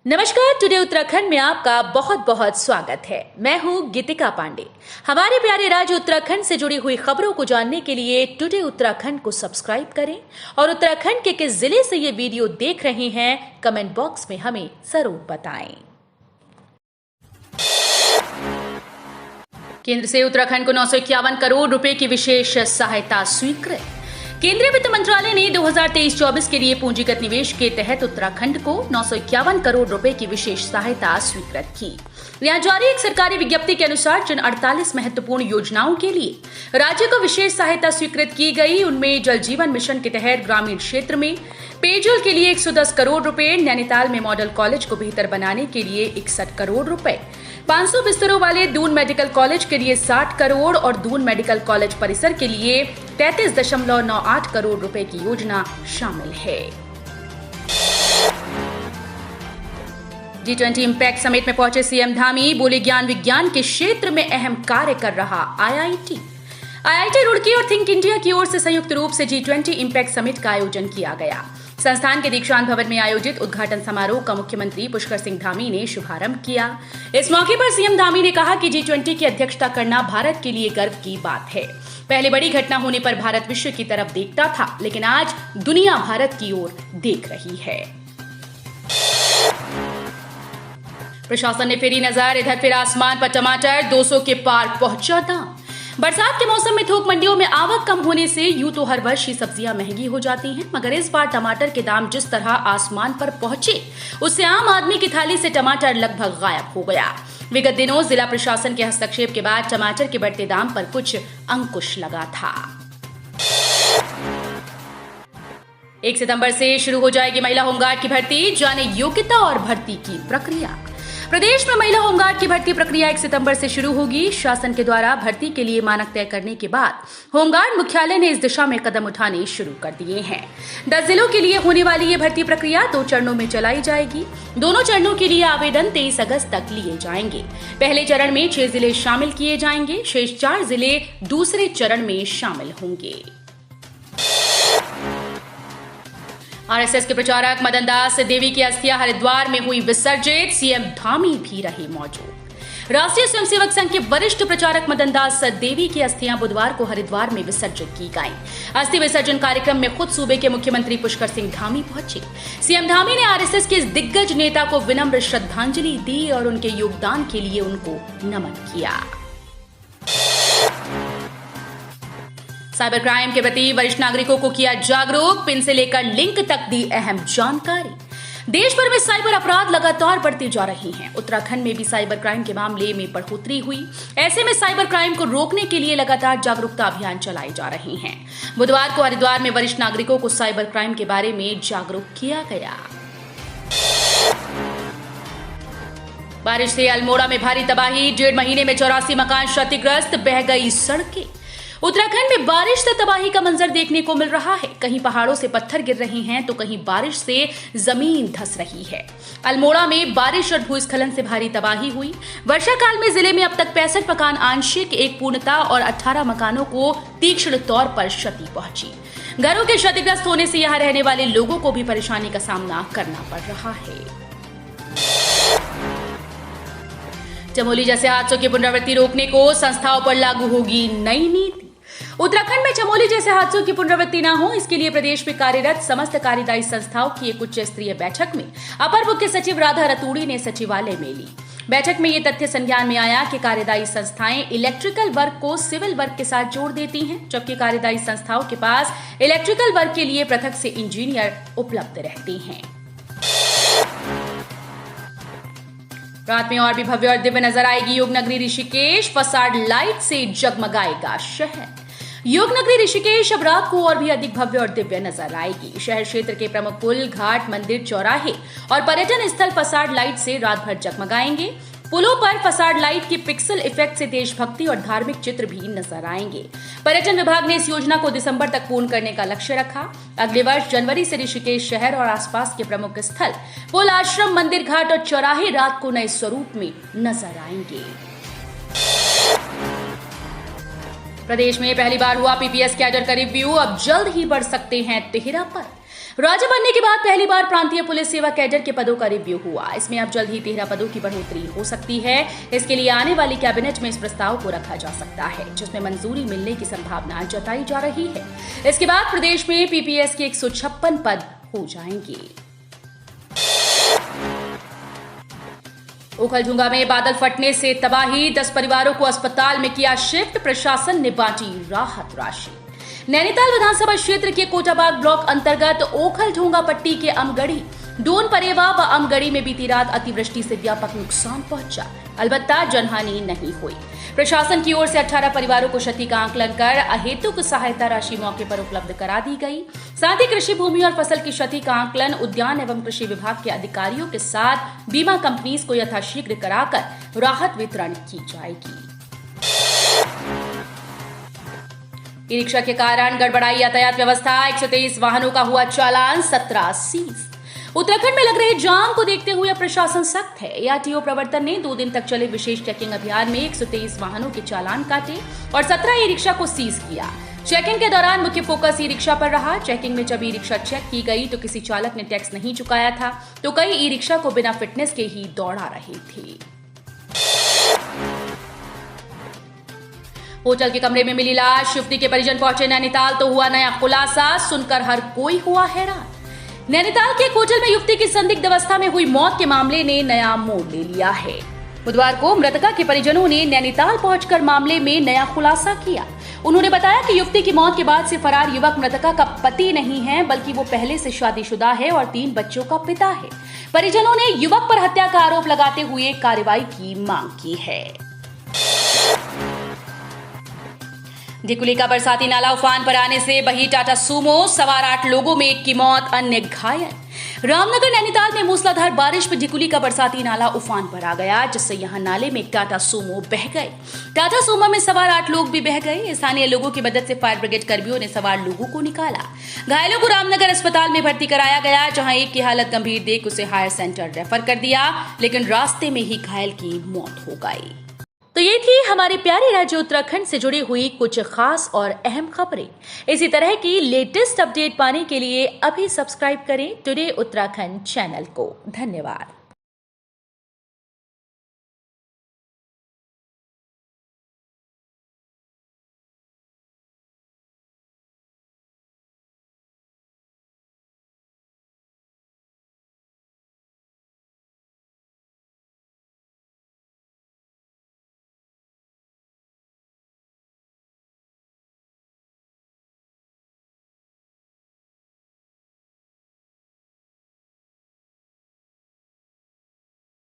नमस्कार। टुडे उत्तराखंड में आपका बहुत बहुत स्वागत है। मैं हूं गीतिका पांडे। हमारे प्यारे राज्य उत्तराखंड से जुड़ी हुई खबरों को जानने के लिए टुडे उत्तराखंड को सब्सक्राइब करें और उत्तराखंड के किस जिले से ये वीडियो देख रहे हैं कमेंट बॉक्स में हमें जरूर बताएं। केंद्र से उत्तराखंड को 951 करोड़ रुपए की विशेष सहायता स्वीकृत। केंद्रीय वित्त मंत्रालय ने 2023-24 के लिए पूंजीगत निवेश के तहत उत्तराखंड को 951 करोड़ रुपए की विशेष सहायता स्वीकृत की। यहां जारी एक सरकारी विज्ञप्ति के अनुसार जिन 48 महत्वपूर्ण योजनाओं के लिए राज्य को विशेष सहायता स्वीकृत की गई, उनमें जल जीवन मिशन के तहत ग्रामीण क्षेत्र में पेयजल के लिए 110 करोड़ रुपए, नैनीताल में मॉडल कॉलेज को बेहतर बनाने के लिए 61 करोड़ रुपए, 500 बिस्तरों वाले दून मेडिकल कॉलेज के लिए 60 करोड़ और दून मेडिकल कॉलेज परिसर के लिए 33.98 करोड़ रुपए की योजना शामिल है। G20 इम्पैक्ट समिट में पहुंचे सीएम धामी, बोले ज्ञान विज्ञान के क्षेत्र में अहम कार्य कर रहा आईआईटी रुड़की और थिंक इंडिया की ओर से संयुक्त रूप से G20 इम्पैक्ट समिट का आयोजन किया गया। संस्थान के दीक्षांत भवन में आयोजित उद्घाटन समारोह का मुख्यमंत्री पुष्कर सिंह धामी ने शुभारंभ किया। इस मौके पर सीएम धामी ने कहा कि G20 की अध्यक्षता करना भारत के लिए गर्व की बात है। पहले बड़ी घटना होने पर भारत विश्व की तरफ देखता था, लेकिन आज दुनिया भारत की ओर देख रही है। प्रशासन ने फेरी नजर, इधर फिर आसमान पर टमाटर 200 के पार पहुंचा दाम। बरसात के मौसम में थोक मंडियों में आवक कम होने से यूं तो हर वर्ष ही सब्जियां महंगी हो जाती हैं, मगर इस बार टमाटर के दाम जिस तरह आसमान पर पहुंचे, उससे आम आदमी की थाली से टमाटर लगभग गायब हो गया। विगत दिनों जिला प्रशासन के हस्तक्षेप के बाद टमाटर के बढ़ते दाम पर कुछ अंकुश लगा था। 1 सितंबर से शुरू हो जाएगी महिला होमगार्ड की भर्ती, जाने योग्यता और भर्ती की प्रक्रिया। प्रदेश में महिला होमगार्ड की भर्ती प्रक्रिया 1 सितंबर से शुरू होगी। शासन के द्वारा भर्ती के लिए मानक तय करने के बाद होमगार्ड मुख्यालय ने इस दिशा में कदम उठाने शुरू कर दिए हैं। 10 जिलों के लिए होने वाली ये भर्ती प्रक्रिया 2 चरणों में चलाई जाएगी। दोनों चरणों के लिए आवेदन 23 अगस्त तक लिए जाएंगे। पहले चरण में 6 जिले शामिल किए जाएंगे, शेष 4 जिले दूसरे चरण में शामिल होंगे। आरएसएस के प्रचारक मदन दास देवी की अस्थियां हरिद्वार में हुई विसर्जित, सीएम धामी भी रहे मौजूद। राष्ट्रीय स्वयंसेवक संघ के वरिष्ठ प्रचारक मदन दास देवी की अस्थियां बुधवार को हरिद्वार में विसर्जित की गईं। अस्थि विसर्जन कार्यक्रम में खुद सूबे के मुख्यमंत्री पुष्कर सिंह धामी पहुंचे। सीएम धामी ने आरएसएस के इस दिग्गज नेता को विनम्र श्रद्धांजलि दी और उनके योगदान के लिए उनको नमन किया। साइबर क्राइम के प्रति वरिष्ठ नागरिकों को किया जागरूक, पिन से लेकर लिंक तक दी अहम जानकारी। देश भर में साइबर अपराध लगातार बढ़ते जा रहे हैं। उत्तराखंड में भी साइबर क्राइम के मामले में बढ़ोतरी हुई। ऐसे में साइबर क्राइम को रोकने के लिए लगातार जागरूकता अभियान चलाए जा रहे हैं। बुधवार को हरिद्वार में वरिष्ठ नागरिकों को साइबर क्राइम के बारे में जागरूक किया गया। बारिश से अल्मोड़ा में भारी तबाही, 1.5 महीने में 84 मकान क्षतिग्रस्त, बह गई सड़कें। उत्तराखंड में बारिश से तबाही का मंजर देखने को मिल रहा है। कहीं पहाड़ों से पत्थर गिर रहे हैं तो कहीं बारिश से जमीन धंस रही है। अल्मोड़ा में बारिश और भूस्खलन से भारी तबाही हुई। वर्षा काल में जिले में अब तक 65 मकान आंशिक, 1 पूर्णतः और 18 मकानों को तीक्ष्ण तौर पर क्षति पहुंची। घरों के क्षतिग्रस्त होने से यहां रहने वाले लोगों को भी परेशानी का सामना करना पड़ रहा है। चमोली जैसे हादसों की पुनरावृत्ति रोकने को संस्थाओं पर लागू होगी नई नीति। उत्तराखंड में चमोली जैसे हादसों की पुनरावृत्ति न हो, इसके लिए प्रदेश में कार्यरत समस्त कार्यदायी संस्थाओं की एक उच्च स्तरीय बैठक में अपर मुख्य सचिव राधा रतूड़ी ने सचिवालय में ली। बैठक में ये तथ्य संज्ञान में आया कि कार्यदायी संस्थाएं इलेक्ट्रिकल वर्क को सिविल वर्क के साथ जोड़ देती हैं, जबकि कार्यदायी संस्थाओं के पास इलेक्ट्रिकल वर्क के लिए पृथक से इंजीनियर उपलब्ध रहते हैं। रात में और भी भव्य और दिव्य नजर आएगी योगनगरी ऋषिकेश, फसाड लाइट से जगमगाएगा शहर। योगनगरी ऋषिकेश अब रात को और भी अधिक भव्य और दिव्य नजर आएगी। शहर क्षेत्र के प्रमुख पुल, घाट, मंदिर, चौराहे और पर्यटन स्थल फसाड लाइट से रात भर जगमगाएंगे। पुलों पर फसाड लाइट के पिक्सल इफेक्ट से देशभक्ति और धार्मिक चित्र भी नजर आएंगे। पर्यटन विभाग ने इस योजना को दिसंबर तक पूर्ण करने का लक्ष्य रखा। अगले वर्ष जनवरी से ऋषिकेश शहर और आसपास के प्रमुख स्थल, पुल, आश्रम, मंदिर, घाट और चौराहे रात को नए स्वरूप में नजर आएंगे। प्रदेश में पहली बार हुआ पीपीएस कैडर का रिव्यू, अब जल्द ही बढ़ सकते हैं तिहरा पर। राज्य बनने के बाद पहली बार प्रांतीय पुलिस सेवा कैडर के पदों का रिव्यू हुआ। इसमें अब जल्द ही 13 पदों की बढ़ोतरी हो सकती है। इसके लिए आने वाली कैबिनेट में इस प्रस्ताव को रखा जा सकता है, जिसमें मंजूरी मिलने की संभावना जताई जा रही है। इसके बाद प्रदेश में पीपीएस के 156 पद हो जाएंगे। ओखलढुंगा में बादल फटने से तबाही, 10 परिवारों को अस्पताल में किया शिफ्ट, प्रशासन ने बांटी राहत राशि। नैनीताल विधानसभा क्षेत्र के कोटाबाग ब्लॉक अंतर्गत ओखलढुंगा पट्टी के अमगढ़ी, डोन परेवा व अमगढ़ी में बीती रात अतिवृष्टि से व्यापक नुकसान पहुंचा। अलबत्ता जनहानि नहीं हुई। प्रशासन की ओर से 18 परिवारों को क्षति का आकलन कर अहेतुक सहायता राशि मौके पर उपलब्ध करा दी गई। साथ ही कृषि भूमि और फसल की क्षति का आकलन उद्यान एवं कृषि विभाग के अधिकारियों के साथ बीमा कंपनीज को यथाशीघ्र कराकर राहत वितरण की जाएगी। ई रिक्शा के कारण गड़बड़ाई यातायात व्यवस्था, 123 वाहनों का हुआ चालान, 17 सीज। उत्तराखंड में लग रहे जाम को देखते हुए प्रशासन सख्त है। एआरटीओ प्रवर्तन ने 2 दिन तक चले विशेष चेकिंग अभियान में 123 वाहनों के चालान काटे और 17 ई रिक्शा को सीज किया। चेकिंग के दौरान मुख्य फोकस ई रिक्शा पर रहा। चेकिंग में जब ई रिक्शा चेक की गई तो किसी चालक ने टैक्स नहीं चुकाया था, तो कई ई रिक्शा को बिना फिटनेस के ही दौड़ा रहे थे। होटल के कमरे में मिली लाश, युवती के परिजन पहुंचे नैनीताल तो हुआ नया खुलासा, सुनकर हर कोई हुआ हैरान। नैनीताल के एक होटल में युवती की संदिग्ध अवस्था में हुई मौत के मामले ने नया मोड़ ले लिया है। बुधवार को मृतका के परिजनों ने नैनीताल पहुंचकर मामले में नया खुलासा किया। उन्होंने बताया कि युवती की मौत के बाद से फरार युवक मृतका का पति नहीं है, बल्कि वो पहले से शादीशुदा है और 3 बच्चों का पिता है। परिजनों ने युवक पर हत्या का आरोप लगाते हुए कार्रवाई की मांग की है। ढिकुली का बरसाती नाला उफान पर आने से बही टाटा सूमो, सवार 8 लोगों में 1 की मौत, अन्य घायल। रामनगर नैनीताल में मूसलाधार बारिश में ढिकुली का बरसाती नाला उफान पर आ गया, जिससे यहां नाले में एक टाटा सूमो बह गए। टाटा सूमो में सवार 8 लोग भी बह गए। स्थानीय लोगों की मदद से फायर ब्रिगेड कर्मियों ने सवार लोगों को निकाला। घायलों को रामनगर अस्पताल में भर्ती कराया गया, जहां एक की हालत गंभीर देख उसे हायर सेंटर रेफर कर दिया, लेकिन रास्ते में ही घायल की मौत हो गई। तो ये थी हमारे प्यारे राज्य उत्तराखंड से जुड़ी हुई कुछ खास और अहम खबरें। इसी तरह की लेटेस्ट अपडेट पाने के लिए अभी सब्सक्राइब करें टुडे उत्तराखंड चैनल को। धन्यवाद।